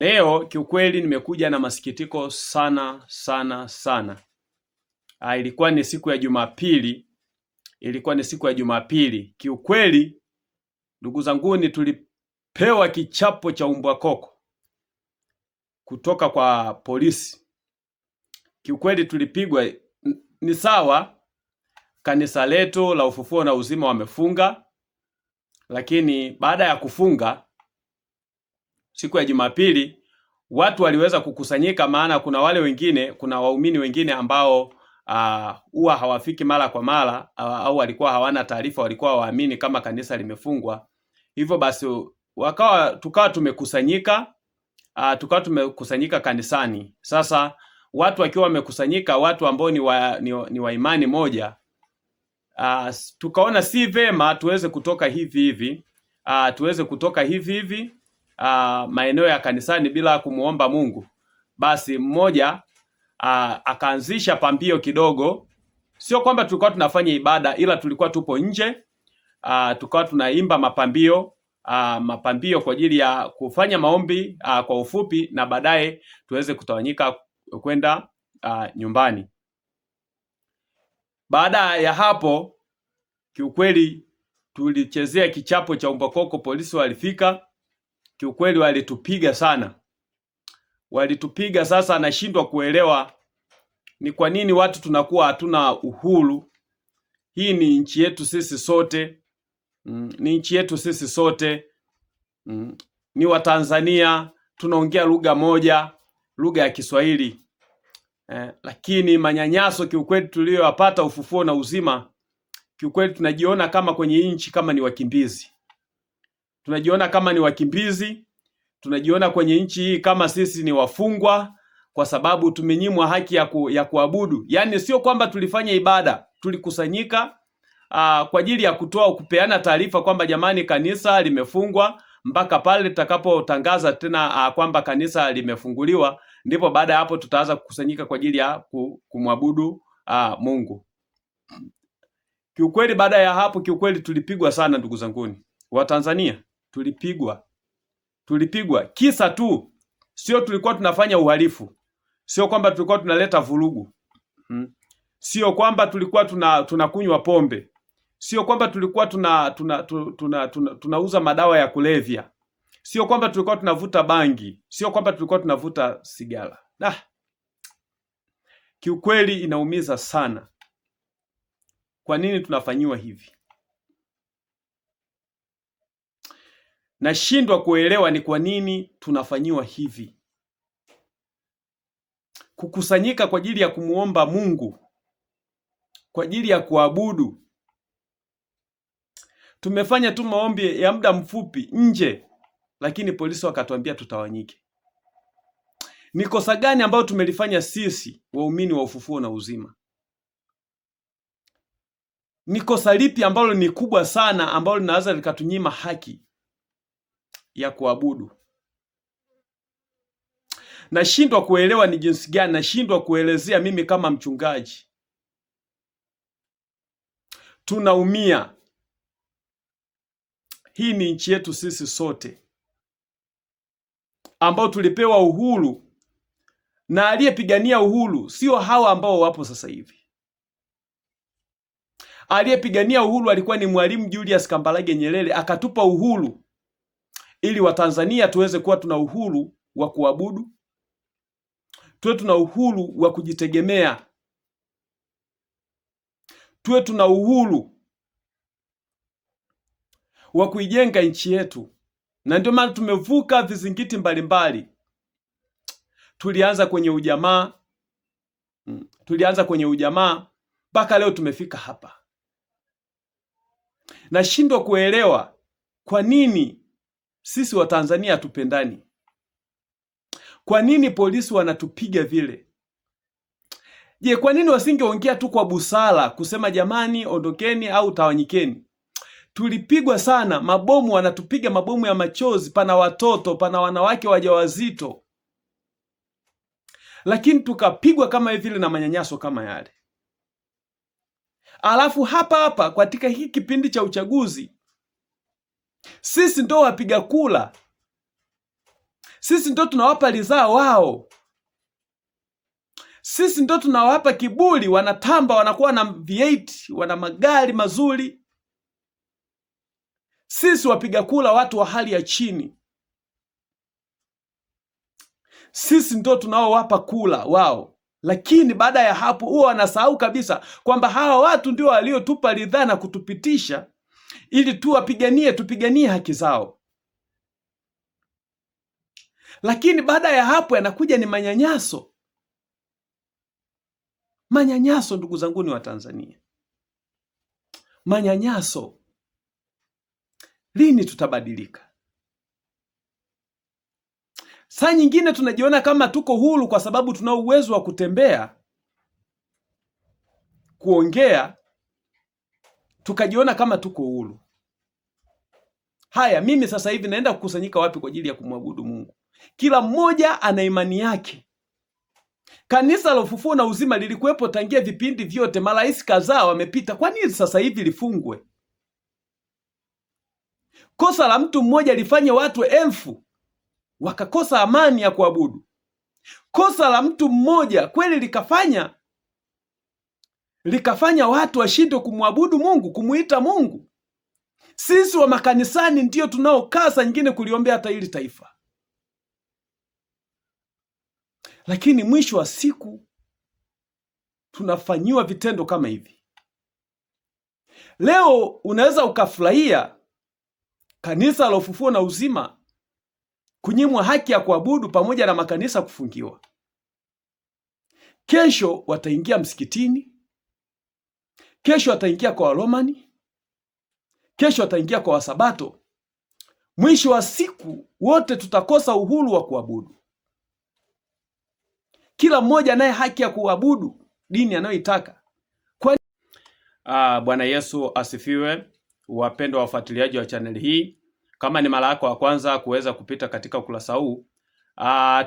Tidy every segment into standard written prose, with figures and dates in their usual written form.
Leo kiukweli nimekuja na masikitiko sana sana sana. Ilikuwa ni siku ya Jumapili. Kiukweli ndugu zanguni, tulipewa kichapo cha umbwa koko kutoka kwa polisi. Kiukweli tulipigwa. Ni sawa, kanisa letu la Ufufuo na Uzima wamefunga, lakini baada ya kufunga siku ya Jumapili watu waliweza kukusanyika, maana kuna waumini wengine ambao huwa hawafiki mara kwa mara, au walikuwa hawana taarifa, walikuwa waamini kama kanisa limefungwa. Hivyo basi tukawa tumekusanyika kanisani. Sasa watu wakiwa wamekusanyika, watu ambao ni wa imani moja, tukaona si vema tuweze kutoka hivi maeneo ya kanisani bila kumuomba Mungu. Basi mmoja akaanzisha pambio kidogo. Sio kwamba tulikuwa tunafanya ibada, ila tulikuwa tupo nje, tukawa tunaimba mapambio kwa ajili ya kufanya maombi kwa ufupi, na baadaye tuweze kutawanyika kwenda nyumbani. Baada ya hapo kiukweli tulichezea kichapo cha umbakoko. Polisi walifika, kiukweli walitupiga sana. Sasa nashindwa kuelewa ni kwa nini watu tunakuwa hatuna uhuru. Hii ni nchi yetu sisi sote. Ni Watanzania, tunaongea lugha moja, lugha ya Kiswahili. Lakini manyanyaso kiukweli tuliyoyapata Ufufuo na Uzima, kiukweli tunajiona kama kwenye nchi kama ni wakimbizi. Tunajiona kwenye nchi hii kama sisi ni wafungwa, kwa sababu tumenyimwa haki ya kuabudu. Yaani sio kwamba tulifanya ibada, tulikusanyika kwa ajili ya kupeana taarifa kwamba jamani, kanisa limefungwa, mpaka pale tutakapotangaza tena kwamba kanisa limefunguliwa, ndipo baada ya hapo tutaanza kukusanyika kwa ajili ya kumwabudu Mungu. Kiukweli baada ya hapo kiukweli tulipigwa sana ndugu zanguni wa Tanzania. Tulipigwa kisa tu, sio tulikuwa tunafanya uhalifu, sio kwamba tulikuwa tunaleta vurugu, sio kwamba tulikuwa tunakunywa pombe, sio kwamba tulikuwa tunauza madawa ya kulevya, sio kwamba tulikuwa tunavuta bangi, sio kwamba tulikuwa tunavuta sigara. Kiukweli inaumiza sana. Kwa nini tunafanyiwa hivi? Nashindwa kuelewa ni kwa nini tunafanyiwa hivi. Kukusanyika kwa ajili ya kumuomba Mungu, kwa ajili ya kuabudu. Tumefanya tu maombi ya muda mfupi nje, lakini polisi wakatuambia tutawanyike. Ni kosa gani ambayo tumelifanya sisi waumini wa Ufufuo na Uzima? Ni kosa lipi ambalo ni kubwa sana ambalo linaweza likatunyima haki ya kuabudu? Nashindwa kuelewa ni jinsi gani, nashindwa kuelezea mimi kama mchungaji. Tunaumia. Hii ni nchi yetu sisi sote, ambao tulipewa uhuru, na aliyepigania uhuru sio hawa ambao wapo sasa hivi. Aliyepigania uhuru alikuwa ni Mwalimu Julius Kambarage Nyerere, akatupa uhuru ili Watanzania tuweze kuwa tuna uhuru wa kuabudu, tuwe tuna uhuru wa kujitegemea, tuwe tuna uhuru wa kuijenga nchi yetu. Na ndio maana tumevuka vizingiti mbalimbali. Tulianza kwenye ujamaa mpaka leo tumefika hapa. Nashindwa kuelewa kwa nini sisi wa Tanzania hatupendani. Kwa nini polisi wanatupiga vile? Je, kwa nini wasingeongea tu kwa busara kusema jamani, ondokeni au tawanyikeni? Tulipigwa sana, mabomu wanatupiga, mabomu ya machozi, pana watoto, pana wanawake wajawazito. Lakini tukapigwa kama vile na manyanyaso kama yale. Alafu hapa katika hii kipindi cha uchaguzi, sisi ndo wapiga kula, Sisi ndo tunawapa ridhaa wao. Sisi ndo tunawapa kiburi, wanatamba, wanakuwa na V8, wana magari mazuri. Sisi wapiga kula watu wa hali ya chini. Sisi ndo tunaowapa kula wao. Lakini baada ya hapo huwa wanasahau kabisa kwamba hawa watu ndio waliotupa ridhaa na kutupitisha ili tupiganie haki zao. Lakini baada ya hapo yanakuja ni manyanyaso. Manyanyaso, ndugu zangu ni wa Tanzania. Manyanyaso. Lini tutabadilika? Saa nyingine tunajiona kama tuko huru kwa sababu tuna uwezo wa kutembea, kuongea, tukajiona kama tuko huru. Haya, mimi sasa hivi naenda kukusanyika wapi kwa ajili ya kumwabudu Mungu? Kila mmoja ana imani yake. Kanisa la Ufufuo na Uzima lilikuwepo tangia vipindi vyote, marais kadhaa wamepita. Kwa nini sasa hivi lifungwe? Kosa la mtu mmoja lifanye watu 1000 wakakosa amani ya kuabudu. Kosa la mtu mmoja kweli likafanya watu washindwe kumwabudu Mungu, kumuita Mungu. Sisi wa makanisani ndio tunaokaa saa nyingine kuliombea hata hili taifa. Lakini mwisho wa siku tunafanyiwa vitendo kama hivi. Leo unaweza ukafurahia kanisa la Ufufuo na Uzima kunyimwa haki ya kuabudu pamoja na makanisa kufungiwa. Kesho wataingia msikitini, kesho wataingia kwa Waromani, kesho wataingia kwa Wasabato. Mwisho wa siku wote tutakosa uhuru wa kuabudu. Kila mmoja naye haki ya kuabudu dini anayoitaka. Bwana Yesu asifiwe. Wapendwa wafuatiliaji wa channel hii, kama ni mara yako ya kwanza kuweza kupita katika ukurasa huu,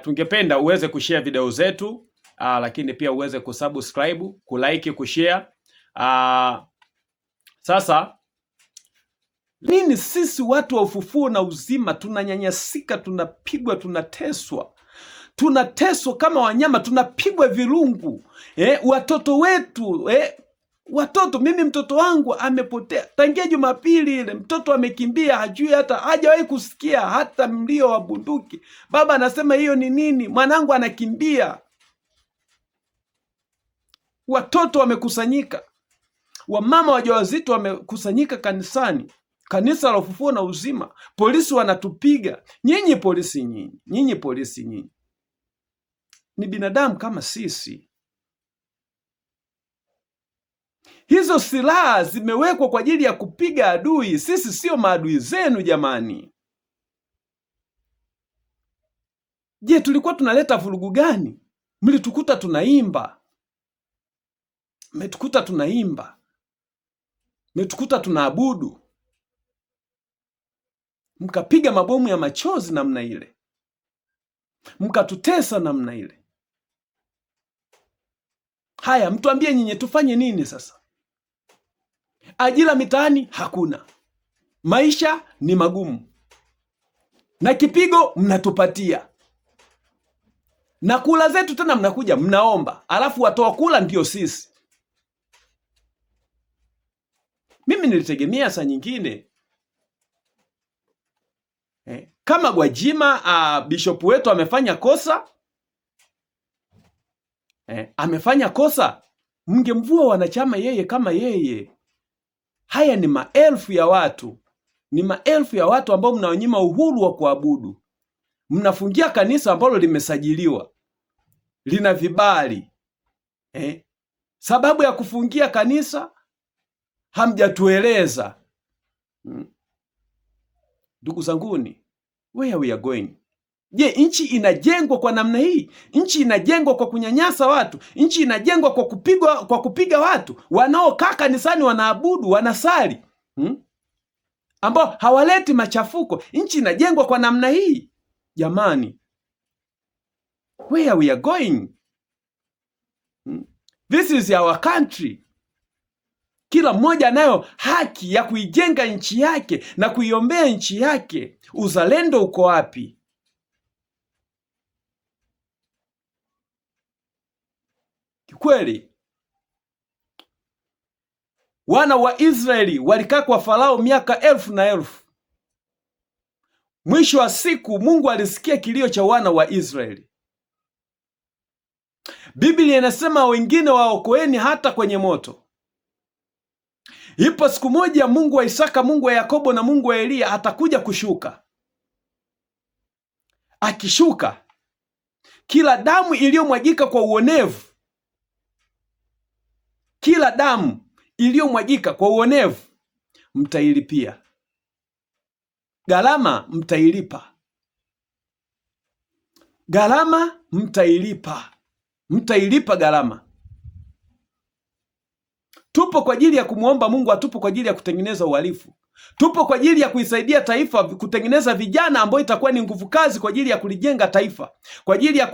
tungependa uweze kushare video zetu, lakini pia uweze kusubscribe, kulike, kushare. Sasa nini sisi watu wa Ufufuo na Uzima tunanyanyasika, tunapigwa, tunateswa kama wanyama, tunapigwa virungu. Watoto wetu, watoto, mimi mtoto wangu amepotea tangia Jumapili ile. Mtoto amekimbia, hajui hata, hajawahi kusikia hata mlio wa bunduki. Baba anasema hiyo ni nini? Mwanangu anakimbia. Watoto wamekusanyika, wamama wajawazito wamekusanyika kanisani, kanisa la Ufufuo na Uzima. Polisi wanatupiga. Nyinyi polisi, nyinyi ni binadamu kama sisi. Hizo silaha zimewekwa kwa ajili ya kupiga adui. Sisi sio maadui zenu jamani. Je, tulikuwa tunaleta vurugu gani? Mlitukuta tunaimba, mmetukuta tunaimba, mmetukuta tunaabudu, mkapiga mabomu ya machozi namna ile, mkatutesa namna ile. Haya, mtuambie nyinyi tufanye nini sasa? Ajira mitaani hakuna, maisha ni magumu, na kipigo mnatupatia, na kula zetu tena mnakuja mnaomba, alafu watoa kula ndio sisi. Mimi nilitegemea saa nyingine kama Gwajima bishop wetu amefanya kosa, amefanya kosa, mngemvua wanachama yeye kama yeye. Haya ni maelfu ya watu, ambao mnaonyima uhuru wa kuabudu. Mnafungia kanisa ambalo limesajiliwa, lina vibali. Sababu ya kufungia kanisa hamjatueleza. Ndugu zanguni, where we are going? Je, nchi inajengwa kwa namna hii? Nchi inajengwa kwa kunyanyasa watu? Nchi inajengwa kwa kupiga watu wanaokaa kanisani, wanaabudu, wanasali, ambao hawaleti machafuko? Nchi inajengwa kwa namna hii? Jamani, where we are going? This is our country. Kila mmoja anayo haki ya kuijenga nchi yake na kuiombea nchi yake. Uzalendo uko wapi? kweli wana wa Israeli walikaa kwa Farao miaka 1000. Mwisho wa siku Mungu alisikia kilio cha wana wa Israeli. Biblia inasema wengine waokoeni hata kwenye moto. Ipo siku moja Mungu wa Isaka, Mungu wa Yakobo na Mungu wa Eliya atakuja kushuka. Akishuka, kila damu iliyomwagika kwa uonevu, kila damu iliyomwagika kwa uonevu mtailipia. Gharama mtailipa. Gharama mtailipa. Mtailipa gharama. Tupo kwa ajili ya kumuomba Mungu, hatupo kwa ajili ya kutengeneza uhalifu. Tupo kwa ajili ya kuisaidia taifa, kutengeneza vijana ambao itakuwa ni nguvu kazi kwa ajili ya kulijenga taifa, kwa ajili ya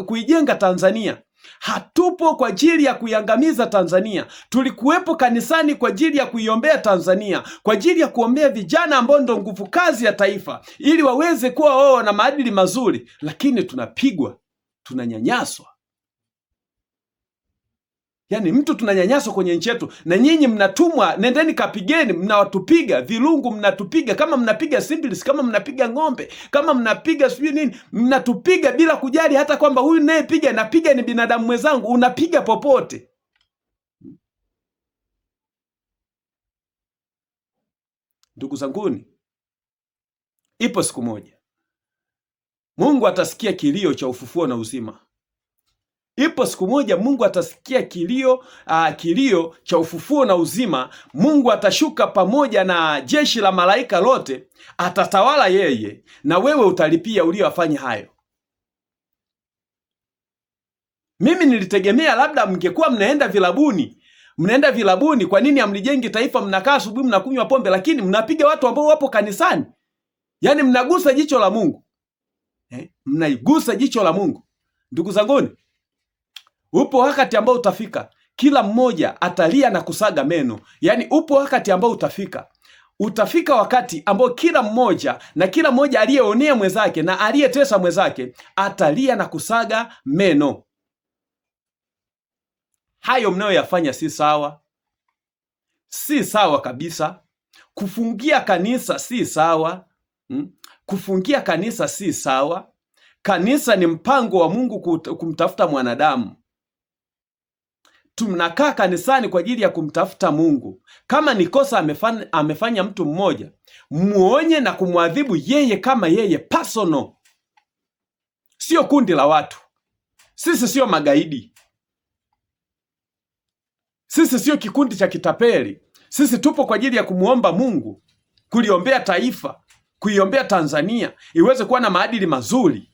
kuijenga Tanzania. Hatupo kwa ajili ya kuiangamiza Tanzania. Tulikuwepo kanisani kwa ajili ya kuiombea Tanzania, kwa ajili ya kuombea vijana ambao ndo nguvu kazi ya taifa, ili waweze kuwa wao na maadili mazuri, lakini tunapigwa, tunanyanyaswa. Yaani mtu tunanyanyaswa kwenye nchi yetu, na nyinyi mnatumwa nendeni kapigeni, mnawatupiga vilungu, mnatupiga kama mnapiga simbilis, kama mnapiga ng'ombe, kama mnapiga sijui nini, mnatupiga bila kujali hata kwamba huyu nayepiga napiga ni binadamu mwenzangu, unapiga popote. Ndugu zanguni, ipo siku moja Mungu atasikia kilio cha ufufuo na uzima. Ipo siku moja Mungu atasikia kilio cha ufufuo na uzima. Mungu atashuka pamoja na jeshi la malaika lote, atatawala yeye, na wewe utalipia uliyofanya hayo. Mimi nilitegemea labda mngekuwa mnaenda vilabuni. Kwa nini hamlijengi taifa? Mnakaa asubuhi mnakunywa pombe, lakini mnapiga watu ambao wapo kanisani. Yaani mnagusa jicho la Mungu. Mnaigusa jicho la Mungu. Ndugu zanguni, upo wakati ambao utafika, kila mmoja atalia na kusaga meno. Yaani upo wakati ambao utafika wakati ambao kila mmoja aliyeonea mwenzake na aliyetesa mwenzake atalia na kusaga meno. Hayo mnayoyafanya si sawa. Si sawa kabisa. Kufungia kanisa si sawa. Kufungia kanisa si sawa. Kanisa ni mpango wa Mungu kumtafuta mwanadamu. Tunakaa kanisani kwa ajili ya kumtafuta Mungu. Kama ni kosa amefanya mtu mmoja, muonye na kumwadhibu yeye kama yeye personal. Sio kundi la watu. Sisi sio magaidi. Sisi sio kikundi cha kitapeli. Sisi tupo kwa ajili ya kumuomba Mungu, kuliombea taifa, kuiombea Tanzania iweze kuwa na maadili mazuri.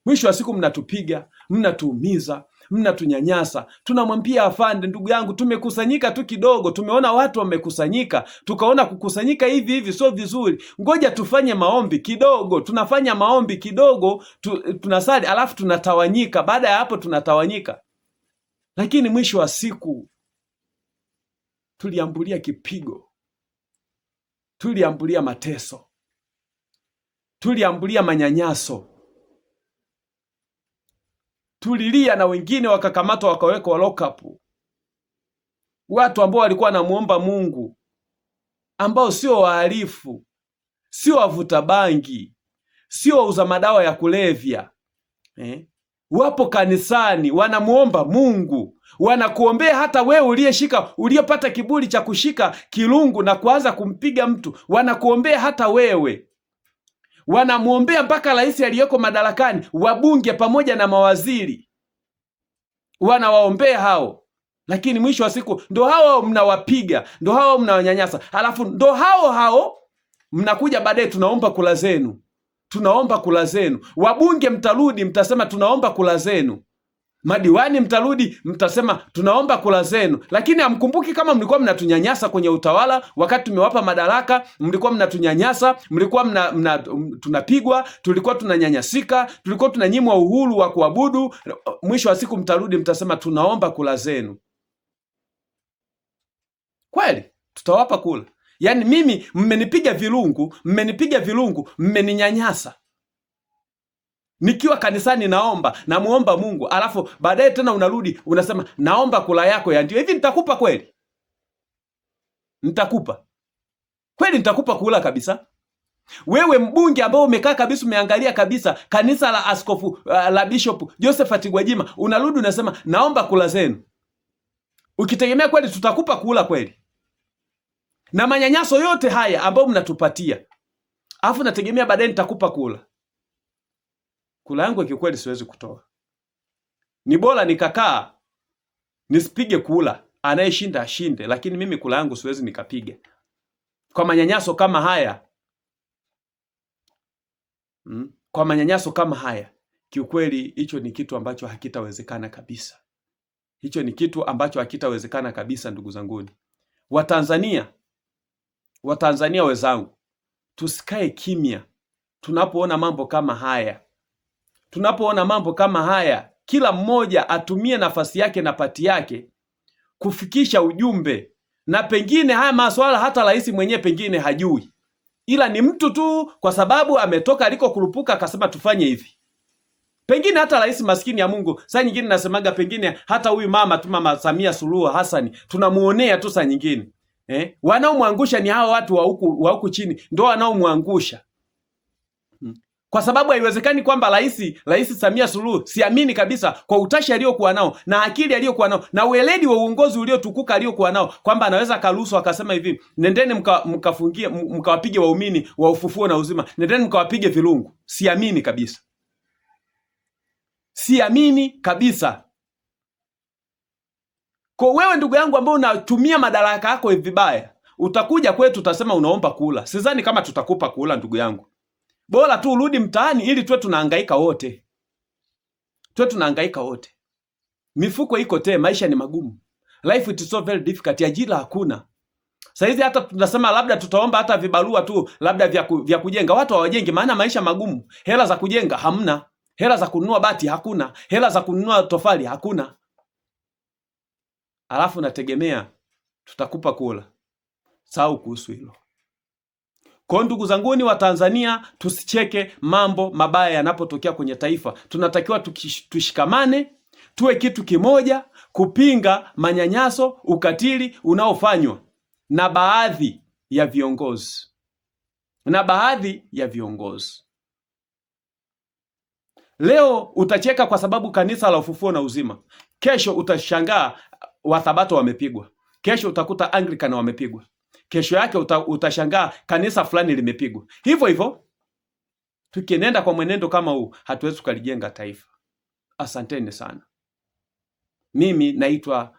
Mwisho wa siku mnatupiga, mnatuumiza, mnatunyanyasa. Tunamwambia afande, ndugu yangu, tumekusanyika tu kidogo, tumeona watu wamekusanyika, tukaona kukusanyika hivi sio vizuri. Ngoja tufanye maombi kidogo. Tunafanya maombi kidogo, tunasali, alafu tunatawanyika. Baada ya hapo tunatawanyika. Lakini mwisho wa siku tuliambulia kipigo, tuliambulia mateso, tuliambulia manyanyaso. Tulilia na wengine wakakamatwa wakawekwa lock up. Watu ambao walikuwa wanamuomba Mungu, ambao sio wahalifu, sio wavuta bangi, sio wauza madawa ya kulevya. Wapo kanisani wanamuomba Mungu, wanakuombea. Hata wewe uliyepata kiburi cha kushika kirungu na kuanza kumpiga mtu, wanakuombea hata wewe. Wanamuombea mpaka rais aliyeko madarakani, wabunge pamoja na mawaziri. Wanawaombea hao. Lakini mwisho wa siku ndo hao mnawapiga, ndo hao mnawanyanyasa. Halafu ndo hao mnakuja baadaye tunaomba kula zenu. Tunaomba kula zenu. Wabunge mtarudi mtasema tunaomba kula zenu. Madiwani mtarudi mtasema tunaomba kula zenu. Lakini hamkumbuki kama mlikuwa mnatunyanyasa kwenye utawala wakati tumewapa madaraka. Mlikuwa mnatunyanyasa, mlikuwa tunapigwa, tulikuwa tunanyanyasika, tulikuwa tunanyimwa uhuru wa kuabudu. Mwisho wa siku mtarudi mtasema tunaomba kula zenu. Kweli tutawapa kula. Yaani mimi mmenipiga vilungu, mmeninyanyasa. Nikiwa kanisani namuomba Mungu, alafu baadaye tena unarudi unasema naomba kula yako ya ndio. Hivi nitakupa kweli? Nitakupa kweli? Nitakupa kula kabisa? Wewe mbunge ambao umekaa kabisa, umeangalia kabisa kanisa la askofu la Bishop Josephat Gwajima, unarudi unasema naomba kula zenu, ukitegemea kweli tutakupa kula kweli? Na manyanyaso yote haya ambayo mnatupatia, alafu nategemea baadaye nitakupa kula? Kula yangu kikweli siwezi kutoa. Ni bora nikakaa nisipige kula, anayeshinda ashinde, lakini mimi kula yangu siwezi nikapiga kwa manyanyaso kama haya. Kwa manyanyaso kama haya, kiukweli hicho ni kitu ambacho hakitawezekana kabisa. Hicho ni kitu ambacho hakitawezekana kabisa, ndugu zanguni. Watanzania wenzangu, tusikae kimya tunapoona mambo kama haya. Tunapoona mambo kama haya, kila mmoja atumie nafasi yake na pati yake kufikisha ujumbe. Na pengine haya masuala hata rais mwenyewe pengine hajui, ila ni mtu tu kwa sababu ametoka aliko kurupuka akasema tufanye hivi. Pengine hata rais maskini ya Mungu, saa nyingine nasemaga pengine hata huyu Mama Samia Suluhu Hassan tunamuonea tu saa nyingine. Wanaomwangusha ni hao watu wa huku chini, ndio wanaomwangusha. Kwa sababu haiwezekani kwamba Rais Samia Suluhu, siamini kabisa kwa utashi aliyokuwa nao na akili aliyokuwa nao na weledi wa uongozi uliotukuka aliyokuwa nao, kwamba anaweza karuhusu akasema hivi, nendeni mkafungie mkawapige waumini wa ufufuo na uzima, nendeni mkawapige vilungu. Siamini kabisa. Siamini kabisa. Kwa wewe ndugu yangu ambao unatumia madaraka yako vibaya, utakuja kwetu utasema unaomba kula. Sidhani kama tutakupa kula ndugu yangu. Bora tu urudi mtaani ili tuwe tunahangaika wote. Mifuko iko te, maisha ni magumu. Life it is so very difficult. Ajira hakuna. Saizi hata tunasema labda tutaomba hata vibarua tu labda vya kujenga. Watu hawajengi maana maisha magumu. Hela za kujenga hamna. Hela za kununua bati hakuna. Hela za kununua tofali hakuna. Alafu nategemea tutakupa kula. Sahau kuhusu hilo. Kwa ndugu zanguni wa Tanzania, tusicheke mambo mabaya yanapotokea kwenye taifa. Tunatakiwa tushikamane, tuwe kitu kimoja kupinga manyanyaso, ukatili unaofanywa na baadhi ya viongozi. Leo utacheka kwa sababu kanisa la Ufufuo na Uzima. Kesho utashangaa Wathabato wamepigwa. Kesho utakuta Anglican wamepigwa. Kesho yake utashangaa kanisa fulani limepigwa. Hivyo tukienenda kwa mwenendo kama huu, hatuwezi kulijenga taifa. Asanteni sana. Mimi naitwa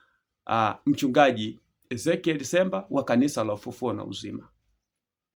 mchungaji Ezekiel Semba wa kanisa la Ufufuo na Uzima.